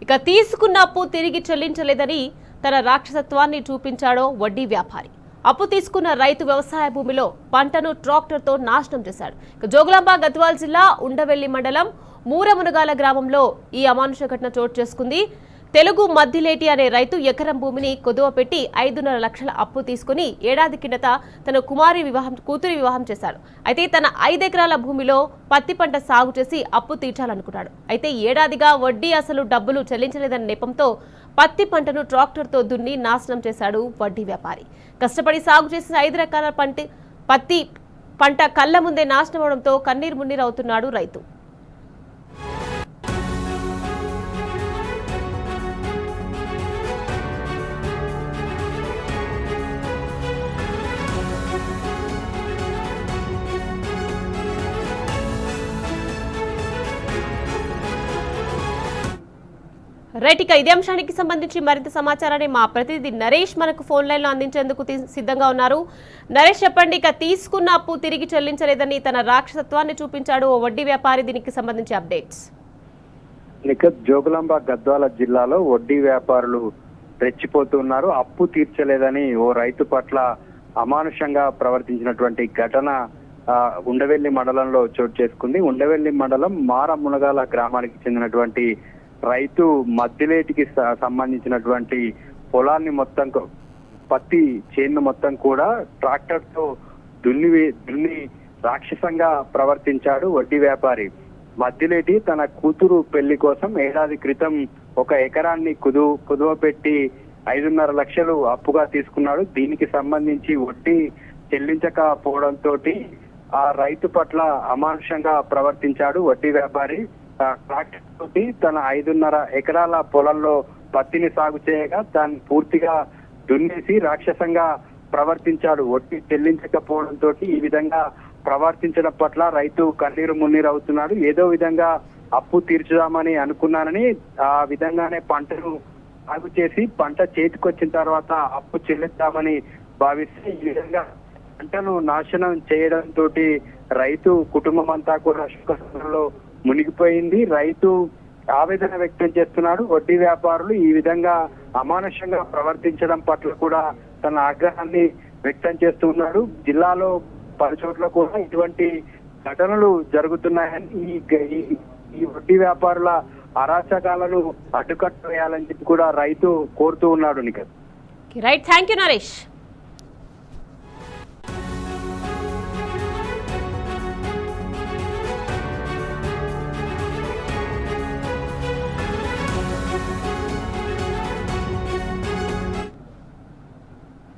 ఇక తీసుకున్న అప్పు తిరిగి చెల్లించలేదని తన రాక్షసత్వాన్ని చూపించాడో వడ్డీ వ్యాపారి. అప్పు తీసుకున్న రైతు వ్యవసాయ భూమిలో పంటను ట్రాక్టర్తో నాశనం చేశాడు. ఇక జోగులాంబ గద్వాల్ జిల్లా ఉండవెల్లి మండలం మూరమునగాల గ్రామంలో ఈ అమానుష ఘటన చోటు చేసుకుంది. తెలుగు మద్దిలేటి అనే రైతు ఎకరం భూమిని కుదువ పెట్టి 5.5 లక్షల అప్పు తీసుకుని ఏడాది కిందట తన కూతురి వివాహం చేశాడు. అయితే తన 5 ఎకరాల భూమిలో పత్తి పంట సాగు చేసి అప్పు తీర్చాలనుకున్నాడు. అయితే ఏడాదిగా వడ్డీ అసలు డబ్బులు చెల్లించలేదన్న నెపంతో పత్తి పంటను ట్రాక్టర్తో దున్ని నాశనం చేశాడు వడ్డీ వ్యాపారి. కష్టపడి సాగు చేసిన 5 రకాల పత్తి పంట కళ్ల ముందే నాశనం అవడంతో కన్నీరు మున్నీరు అవుతున్నాడు రైతు. రైట్, ఇక ఇదే అంశానికి సంబంధించి మరింత సమాచారాన్ని మా ప్రతినిధి నరేష్ మనకు ఫోన్ లైన్ లో అందించేందుకు సిద్ధంగా ఉన్నారు. నరేష్, చెప్పండి, ఇక తీసుకున్న అప్పు తిరిగి చెల్లించలేదని తన రాక్షసత్వాన్ని చూపించాడు ఓ వడ్డీ వ్యాపారి. దీనికి సంబంధించి అప్డేట్స్. జోగులాంబ గద్వాల జిల్లాలో వడ్డీ వ్యాపారులు రెచ్చిపోతున్నారు. అప్పు తీర్చలేదని ఓ రైతు పట్ల అమానుషంగా ప్రవర్తించినటువంటి ఘటన ఉండవెల్లి మండలంలో చోటు చేసుకుంది. ఉండవెల్లి మండలం మారమునగాల గ్రామానికి చెందినటువంటి రైతు మద్దిలేటికి సంబంధించినటువంటి పొలాన్ని మొత్తం పత్తి చేను మొత్తం కూడా ట్రాక్టర్ తో దున్ని రాక్షసంగా ప్రవర్తించాడు వడ్డీ వ్యాపారి. మద్దిలేటి తన కూతురు పెళ్లి కోసం ఏడాది క్రితం 1 ఎకరాన్ని కుదువ పెట్టి 5.5 లక్షలు అప్పుగా తీసుకున్నాడు. దీనికి సంబంధించి వడ్డీ చెల్లించకపోవడంతో ఆ రైతు పట్ల అమానుషంగా ప్రవర్తించాడు వడ్డీ వ్యాపారి. ట్రాక్టర్ తోటి తన 5.5 ఎకరాల పొలంలో పత్తిని సాగు చేయగా దాన్ని పూర్తిగా దున్నేసి రాక్షసంగా ప్రవర్తించాడు. వడ్డీ చెల్లించకపోవడంతో ఈ విధంగా ప్రవర్తించడం పట్ల రైతు కన్నీరు మున్నీరు అవుతున్నాడు. ఏదో విధంగా అప్పు తీర్చుదామని అనుకున్నానని ఆ విధంగానే పంటను సాగు చేసి పంట చేతికొచ్చిన తర్వాత అప్పు చెల్లిద్దామని భావిస్తే ఈ విధంగా పంటను నాశనం చేయడంతో రైతు కుటుంబం అంతా కూడా శోకంలో మునిగిపోయింది. రైతు ఆవేదన వ్యక్తం చేస్తున్నాడు. వడ్డీ వ్యాపారులు ఈ విధంగా అమానుషంగా ప్రవర్తించడం పట్ల కూడా తన ఆగ్రహాన్ని వ్యక్తం చేస్తున్నాడు. జిల్లాలో పలు చోట్ల కూడా ఇటువంటి ఘటనలు జరుగుతున్నాయని ఈ వడ్డీ వ్యాపారుల అరాచకాలను అడ్డుకట్ట వేయాలని చెప్పి కూడా రైతు కోరుతూ ఉన్నాడు. Right, thank you Naresh.